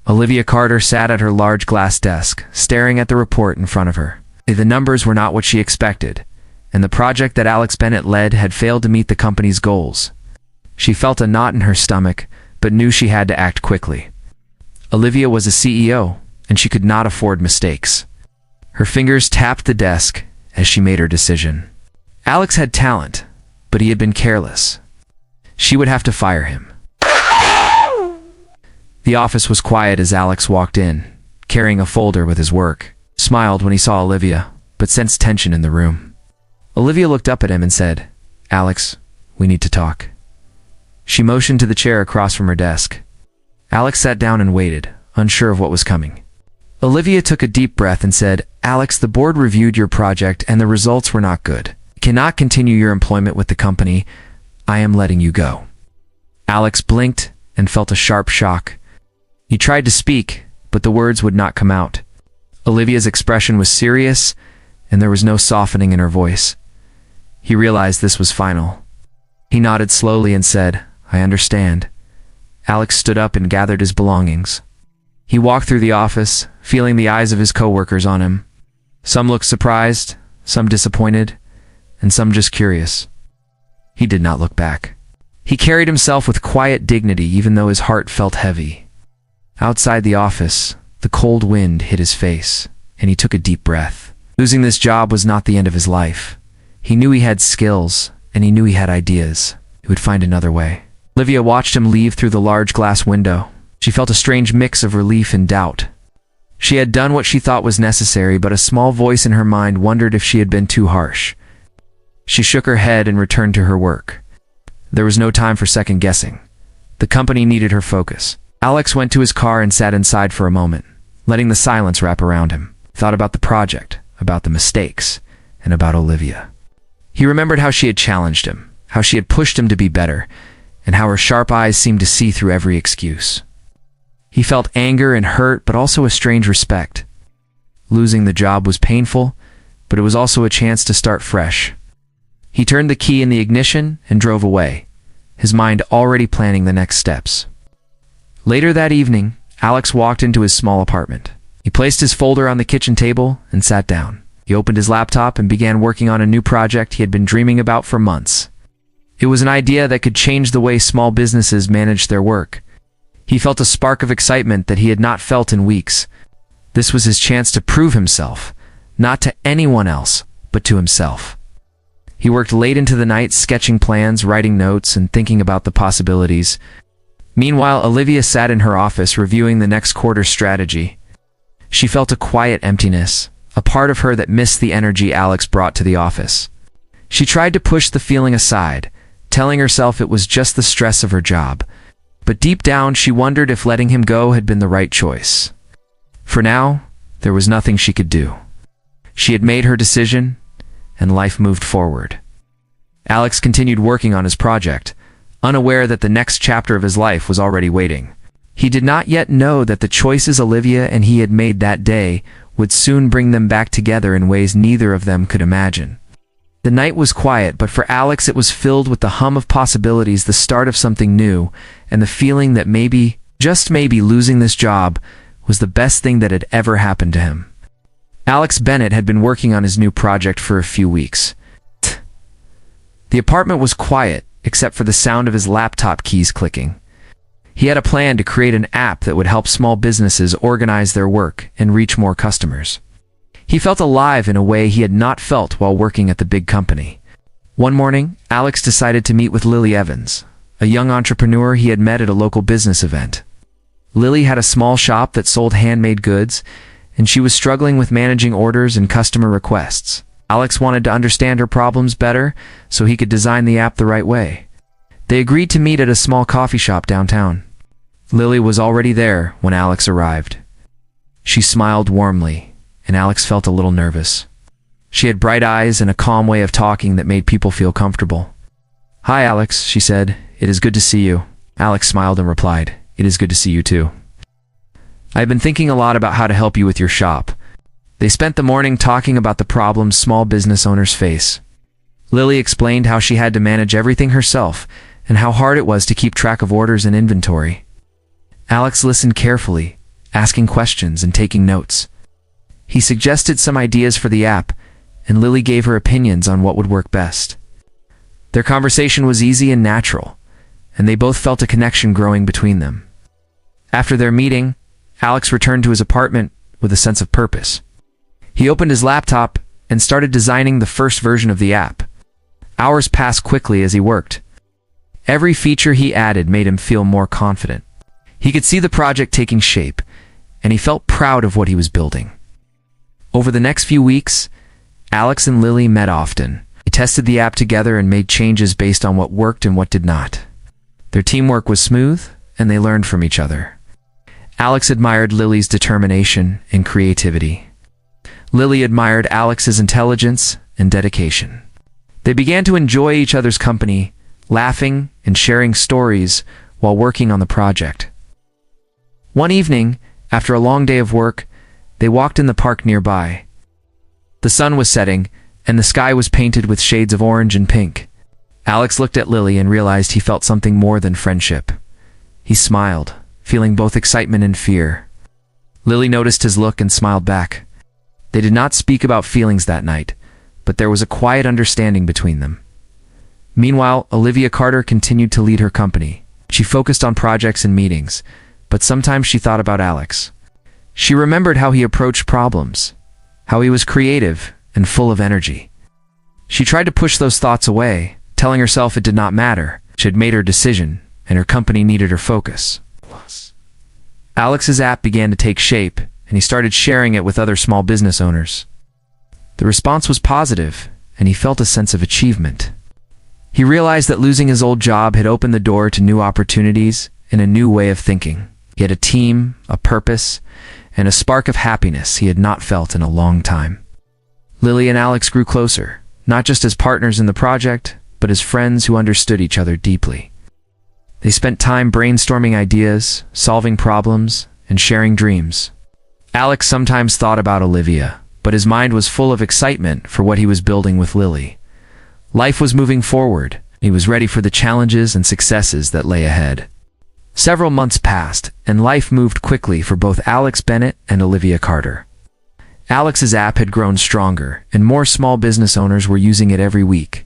Olivia Carter sat at her large glass desk, staring at the report in front of her. The numbers were not what she expected, and the project that Alex Bennett led had failed to meet the company's goals. She felt a knot in her stomach, but knew she had to act quickly. Olivia was a CEO, and she could not afford mistakes. Her fingers tapped the desk as she made her decision. Alex had talent, but he had been careless. She would have to fire him. The office was quiet as Alex walked in, carrying a folder with his work. Smiled when he saw Olivia, but sensed tension in the room. Olivia looked up at him and said, "Alex, we need to talk." She motioned to the chair across from her desk. Alex sat down and waited, unsure of what was coming. Olivia took a deep breath and said, "Alex, the board reviewed your project and the results were not good. You cannot continue your employment with the company. I am letting you go." Alex blinked and felt a sharp shock. He tried to speak, but the words would not come out. Olivia's expression was serious, and there was no softening in her voice. He realized this was final. He nodded slowly and said, "I understand." Alex stood up and gathered his belongings. He walked through the office, feeling the eyes of his coworkers on him. Some looked surprised, some disappointed, and some just curious. He did not look back. He carried himself with quiet dignity even though his heart felt heavy. Outside the office, the cold wind hit his face, and he took a deep breath. Losing this job was not the end of his life. He knew he had skills, and he knew he had ideas. He would find another way. Olivia watched him leave through the large glass window. She felt a strange mix of relief and doubt. She had done what she thought was necessary, but a small voice in her mind wondered if she had been too harsh. She shook her head and returned to her work. There was no time for second-guessing. The company needed her focus. Alex went to his car and sat inside for a moment, letting the silence wrap around him. He thought about the project, about the mistakes, and about Olivia. He remembered how she had challenged him, how she had pushed him to be better, and how her sharp eyes seemed to see through every excuse. He felt anger and hurt, but also a strange respect. Losing the job was painful, but it was also a chance to start fresh. He turned the key in the ignition and drove away, his mind already planning the next steps. Later that evening, Alex walked into his small apartment. He placed his folder on the kitchen table and sat down. He opened his laptop and began working on a new project he had been dreaming about for months. It was an idea that could change the way small businesses managed their work. He felt a spark of excitement that he had not felt in weeks. This was his chance to prove himself, not to anyone else, but to himself. He worked late into the night, sketching plans, writing notes, and thinking about the possibilities. Meanwhile, Olivia sat in her office reviewing the next quarter's strategy. She felt a quiet emptiness, a part of her that missed the energy Alex brought to the office. She tried to push the feeling aside, telling herself it was just the stress of her job. But deep down, she wondered if letting him go had been the right choice. For now, there was nothing she could do. She had made her decision, and life moved forward. Alex continued working on his project, unaware that the next chapter of his life was already waiting. He did not yet know that the choices Olivia and he had made that day would soon bring them back together in ways neither of them could imagine. The night was quiet, but for Alex it was filled with the hum of possibilities, the start of something new, and the feeling that maybe, just maybe, losing this job was the best thing that had ever happened to him. Alex Bennett had been working on his new project for a few weeks. The apartment was quiet, except for the sound of his laptop keys clicking. He had a plan to create an app that would help small businesses organize their work and reach more customers. He felt alive in a way he had not felt while working at the big company. One morning, Alex decided to meet with Lily Evans, a young entrepreneur he had met at a local business event. Lily had a small shop that sold handmade goods, and she was struggling with managing orders and customer requests. Alex wanted to understand her problems better so he could design the app the right way. They agreed to meet at a small coffee shop downtown. Lily was already there when Alex arrived. She smiled warmly, and Alex felt a little nervous. She had bright eyes and a calm way of talking that made people feel comfortable. "Hi, Alex," she said. "It is good to see you." Alex smiled and replied, "It is good to see you too. I've been thinking a lot about how to help you with your shop." They spent the morning talking about the problems small business owners face. Lily explained how she had to manage everything herself and how hard it was to keep track of orders and inventory. Alex listened carefully, asking questions and taking notes. He suggested some ideas for the app, and Lily gave her opinions on what would work best. Their conversation was easy and natural, and they both felt a connection growing between them. After their meeting, Alex returned to his apartment with a sense of purpose. He opened his laptop and started designing the first version of the app. Hours passed quickly as he worked. Every feature he added made him feel more confident. He could see the project taking shape, and he felt proud of what he was building. Over the next few weeks, Alex and Lily met often. They tested the app together and made changes based on what worked and what did not. Their teamwork was smooth, and they learned from each other. Alex admired Lily's determination and creativity. Lily admired Alex's intelligence and dedication. They began to enjoy each other's company, laughing and sharing stories while working on the project. One evening, after a long day of work, they walked in the park nearby. The sun was setting, and the sky was painted with shades of orange and pink. Alex looked at Lily and realized he felt something more than friendship. He smiled, feeling both excitement and fear. Lily noticed his look and smiled back. They did not speak about feelings that night, but there was a quiet understanding between them. Meanwhile, Olivia Carter continued to lead her company. She focused on projects and meetings, but sometimes she thought about Alex. She remembered how he approached problems, how he was creative and full of energy. She tried to push those thoughts away, telling herself it did not matter. She had made her decision, and her company needed her focus. Alex's app began to take shape, and he started sharing it with other small business owners. The response was positive, and he felt a sense of achievement. He realized that losing his old job had opened the door to new opportunities and a new way of thinking. He had a team, a purpose, and a spark of happiness he had not felt in a long time. Lily and Alex grew closer, not just as partners in the project, but as friends who understood each other deeply. They spent time brainstorming ideas, solving problems, and sharing dreams. Alex sometimes thought about Olivia, but his mind was full of excitement for what he was building with Lily. Life was moving forward. He was ready for the challenges and successes that lay ahead. Several months passed, and life moved quickly for both Alex Bennett and Olivia Carter. Alex's app had grown stronger, and more small business owners were using it every week.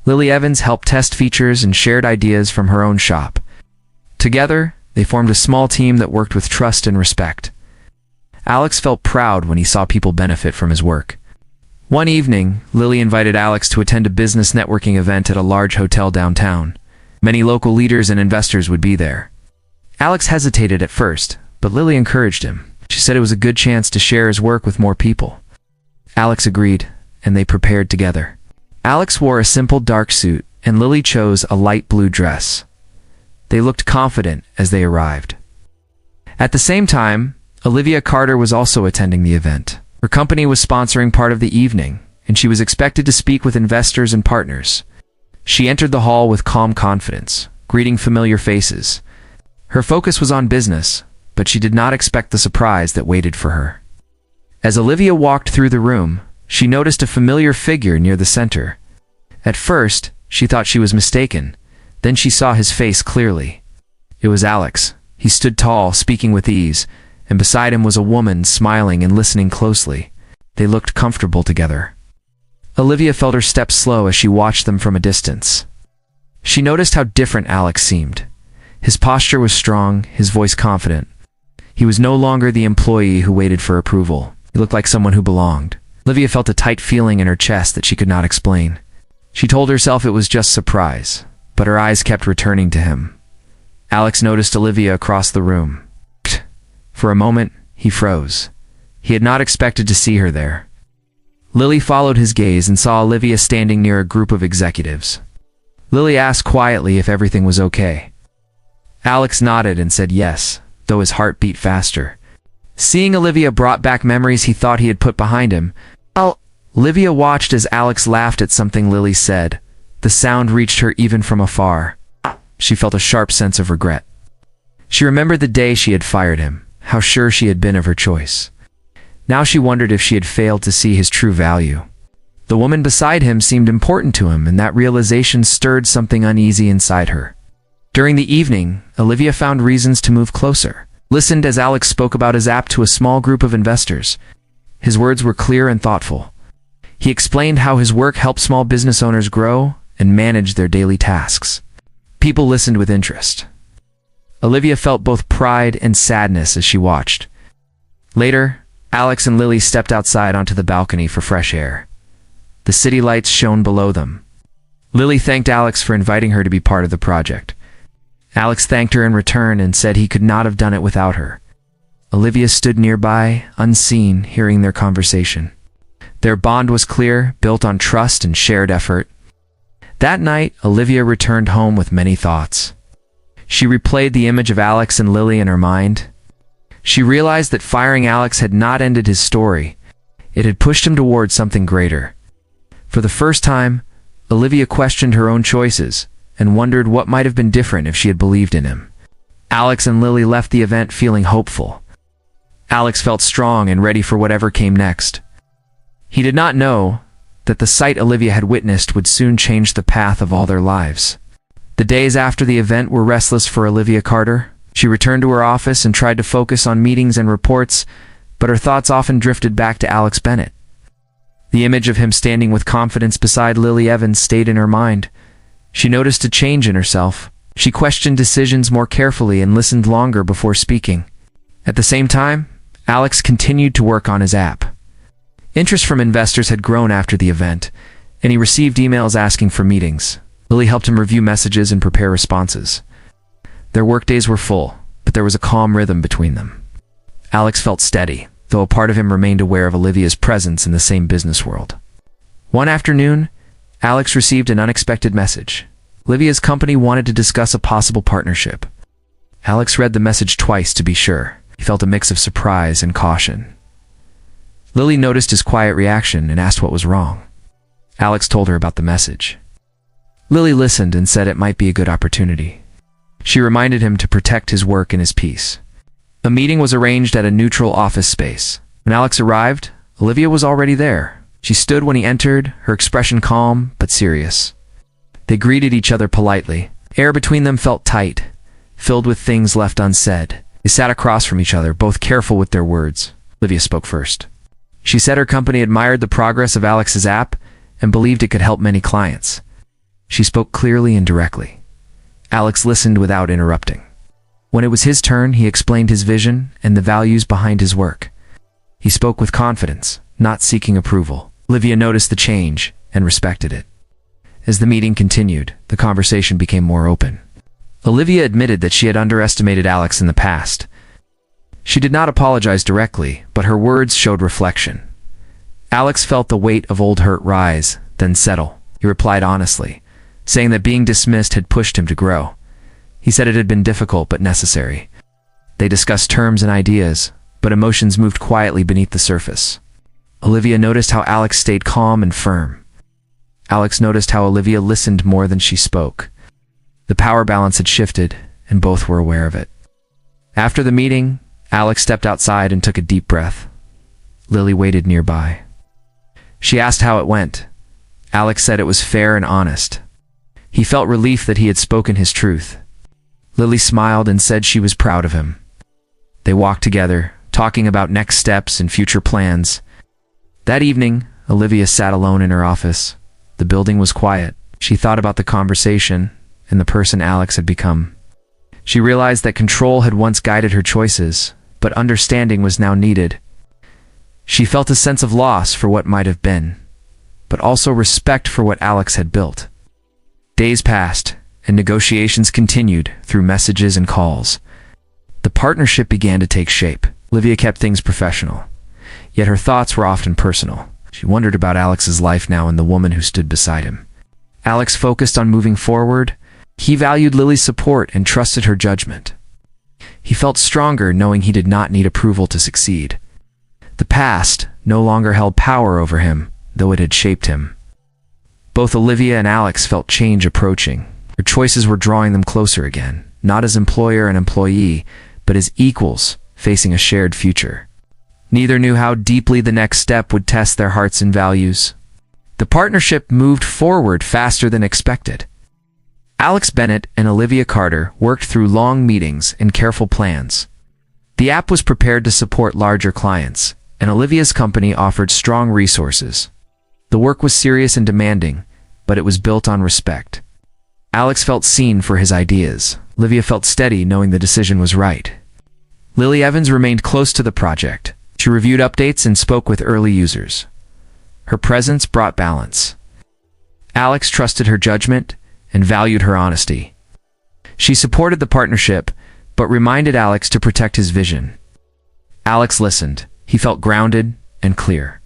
Lily Evans helped test features and shared ideas from her own shop. Together, they formed a small team that worked with trust and respect. Alex felt proud when he saw people benefit from his work. One evening, Lily invited Alex to attend a business networking event at a large hotel downtown. Many local leaders and investors would be there. Alex hesitated at first, but Lily encouraged him. She said it was a good chance to share his work with more people. Alex agreed, and they prepared together. Alex wore a simple dark suit, and Lily chose a light blue dress. They looked confident as they arrived. At the same time, Olivia Carter was also attending the event. Her company was sponsoring part of the evening, and she was expected to speak with investors and partners. She entered the hall with calm confidence, greeting familiar faces. Her focus was on business, but she did not expect the surprise that waited for her. As Olivia walked through the room, she noticed a familiar figure near the center. At first, she thought she was mistaken. Then she saw his face clearly. It was Alex. He stood tall, speaking with ease, and beside him was a woman smiling and listening closely. They looked comfortable together. Olivia felt her steps slow as she watched them from a distance. She noticed how different Alex seemed. His posture was strong, his voice confident. He was no longer the employee who waited for approval. He looked like someone who belonged. Olivia felt a tight feeling in her chest that she could not explain. She told herself it was just surprise, but her eyes kept returning to him. Alex noticed Olivia across the room. For a moment, he froze. He had not expected to see her there. Lily followed his gaze and saw Olivia standing near a group of executives. Lily asked quietly if everything was okay. Alex nodded and said yes, though his heart beat faster. Seeing Olivia brought back memories he thought he had put behind him. Olivia watched as Alex laughed at something Lily said. The sound reached her even from afar. She felt a sharp sense of regret. She remembered the day she had fired him, how sure she had been of her choice. Now she wondered if she had failed to see his true value. The woman beside him seemed important to him, and that realization stirred something uneasy inside her. During the evening, Olivia found reasons to move closer. listened as Alex spoke about his app to a small group of investors. His words were clear and thoughtful. He explained how his work helped small business owners grow and manage their daily tasks. People listened with interest. Olivia felt both pride and sadness as she watched. Later, Alex and Lily stepped outside onto the balcony for fresh air. The city lights shone below them. Lily thanked Alex for inviting her to be part of the project. Alex thanked her in return and said he could not have done it without her. Olivia stood nearby, unseen, hearing their conversation. Their bond was clear, built on trust and shared effort. That night, Olivia returned home with many thoughts. She replayed the image of Alex and Lily in her mind. She realized that firing Alex had not ended his story. It had pushed him towards something greater. For the first time, Olivia questioned her own choices and wondered what might have been different if she had believed in him. Alex and Lily left the event feeling hopeful. Alex felt strong and ready for whatever came next. He did not know that the sight Olivia had witnessed would soon change the path of all their lives. The days after the event were restless for Olivia Carter. She returned to her office and tried to focus on meetings and reports, but her thoughts often drifted back to Alex Bennett. The image of him standing with confidence beside Lily Evans stayed in her mind. She noticed a change in herself. She questioned decisions more carefully and listened longer before speaking. At the same time, Alex continued to work on his app. Interest from investors had grown after the event, and he received emails asking for meetings. Lily helped him review messages and prepare responses. Their workdays were full, but there was a calm rhythm between them. Alex felt steady, though a part of him remained aware of Olivia's presence in the same business world. One afternoon, Alex received an unexpected message. Olivia's company wanted to discuss a possible partnership. Alex read the message twice to be sure. He felt a mix of surprise and caution. Lily noticed his quiet reaction and asked what was wrong. Alex told her about the message. Lily listened and said it might be a good opportunity. She reminded him to protect his work and his peace. A meeting was arranged at a neutral office space. When Alex arrived, Olivia was already there. She stood when he entered, her expression calm but serious. They greeted each other politely. Air between them felt tight, filled with things left unsaid. They sat across from each other, both careful with their words. Olivia spoke first. She said her company admired the progress of Alex's app and believed it could help many clients. She spoke clearly and directly. Alex listened without interrupting. When it was his turn, he explained his vision and the values behind his work. He spoke with confidence, not seeking approval. Olivia noticed the change and respected it. As the meeting continued, the conversation became more open. Olivia admitted that she had underestimated Alex in the past. She did not apologize directly, but her words showed reflection. Alex felt the weight of old hurt rise, then settle. He replied honestly, saying that being dismissed had pushed him to grow. He said it had been difficult but necessary. They discussed terms and ideas, but emotions moved quietly beneath the surface. Olivia noticed how Alex stayed calm and firm. Alex noticed how Olivia listened more than she spoke. The power balance had shifted, and both were aware of it. After the meeting, Alex stepped outside and took a deep breath. Lily waited nearby. She asked how it went. Alex said it was fair and honest. He felt relief that he had spoken his truth. Lily smiled and said she was proud of him. They walked together, talking about next steps and future plans. That evening, Olivia sat alone in her office. The building was quiet. She thought about the conversation and the person Alex had become. She realized that control had once guided her choices, but understanding was now needed. She felt a sense of loss for what might have been, but also respect for what Alex had built. Days passed, and negotiations continued through messages and calls. The partnership began to take shape. Olivia kept things professional, yet her thoughts were often personal. She wondered about Alex's life now and the woman who stood beside him. Alex focused on moving forward. He valued Lily's support and trusted her judgment. He felt stronger knowing he did not need approval to succeed. The past no longer held power over him, though it had shaped him. Both Olivia and Alex felt change approaching. Their choices were drawing them closer again, not as employer and employee, but as equals facing a shared future. Neither knew how deeply the next step would test their hearts and values. The partnership moved forward faster than expected. Alex Bennett and Olivia Carter worked through long meetings and careful plans. The app was prepared to support larger clients, and Olivia's company offered strong resources. The work was serious and demanding, but it was built on respect. Alex felt seen for his ideas. Olivia felt steady, knowing the decision was right. Lily Evans remained close to the project. She reviewed updates and spoke with early users. Her presence brought balance. Alex trusted her judgment and valued her honesty. She supported the partnership, but reminded Alex to protect his vision. Alex listened. He felt grounded and clear.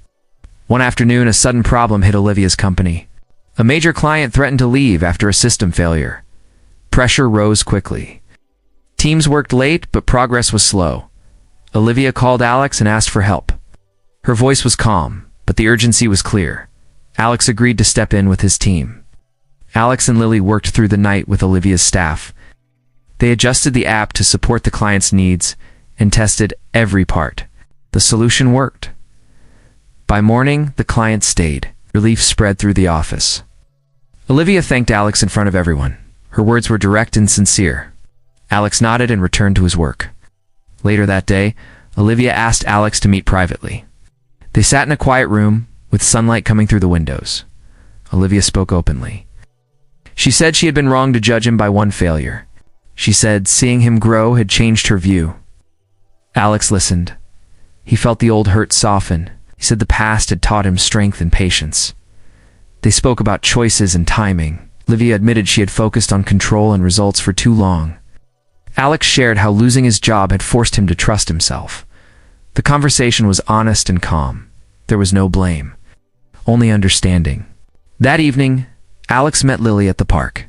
One afternoon, a sudden problem hit Olivia's company. A major client threatened to leave after a system failure. Pressure rose quickly. Teams worked late, but progress was slow. Olivia called Alex and asked for help. Her voice was calm, but the urgency was clear. Alex agreed to step in with his team. Alex and Lily worked through the night with Olivia's staff. They adjusted the app to support the client's needs and tested every part. The solution worked. By morning, the client stayed. Relief spread through the office. Olivia thanked Alex in front of everyone. Her words were direct and sincere. Alex nodded and returned to his work. Later that day, Olivia asked Alex to meet privately. They sat in a quiet room, with sunlight coming through the windows. Olivia spoke openly. She said she had been wrong to judge him by one failure. She said seeing him grow had changed her view. Alex listened. He felt the old hurt soften. He said the past had taught him strength and patience. They spoke about choices and timing. Olivia admitted she had focused on control and results for too long. Alex shared how losing his job had forced him to trust himself. The conversation was honest and calm. There was no blame, only understanding. That evening, Alex met Lily at the park.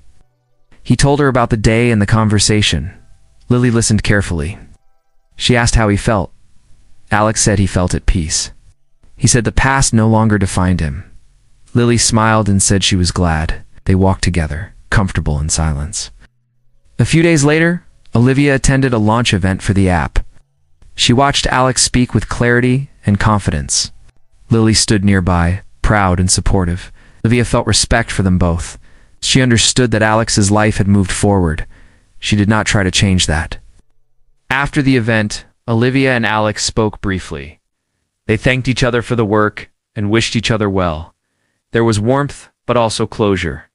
He told her about the day and the conversation. Lily listened carefully. She asked how he felt. Alex said he felt at peace. He said the past no longer defined him. Lily smiled and said she was glad. They walked together, comfortable in silence. A few days later, Olivia attended a launch event for the app. She watched Alex speak with clarity and confidence. Lily stood nearby, proud and supportive. Olivia felt respect for them both. She understood that Alex's life had moved forward. She did not try to change that. After the event, Olivia and Alex spoke briefly. They thanked each other for the work and wished each other well. There was warmth, but also closure.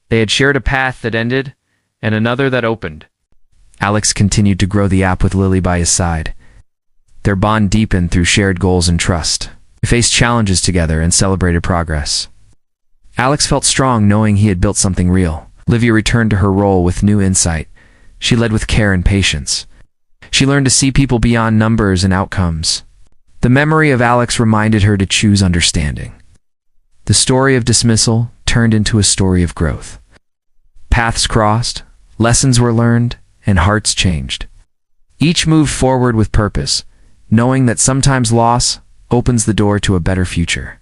They had shared a path that ended and another that opened. Alex continued to grow the app with Lily by his side. Their bond deepened through shared goals and trust. They faced challenges together and celebrated progress. Alex felt strong knowing he had built something real. Olivia returned to her role with new insight. She led with care and patience. She learned to see people beyond numbers and outcomes. The memory of Alex reminded her to choose understanding. The story of dismissal turned into a story of growth. Paths crossed, lessons were learned, and hearts changed. Each moved forward with purpose, knowing that sometimes loss opens the door to a better future.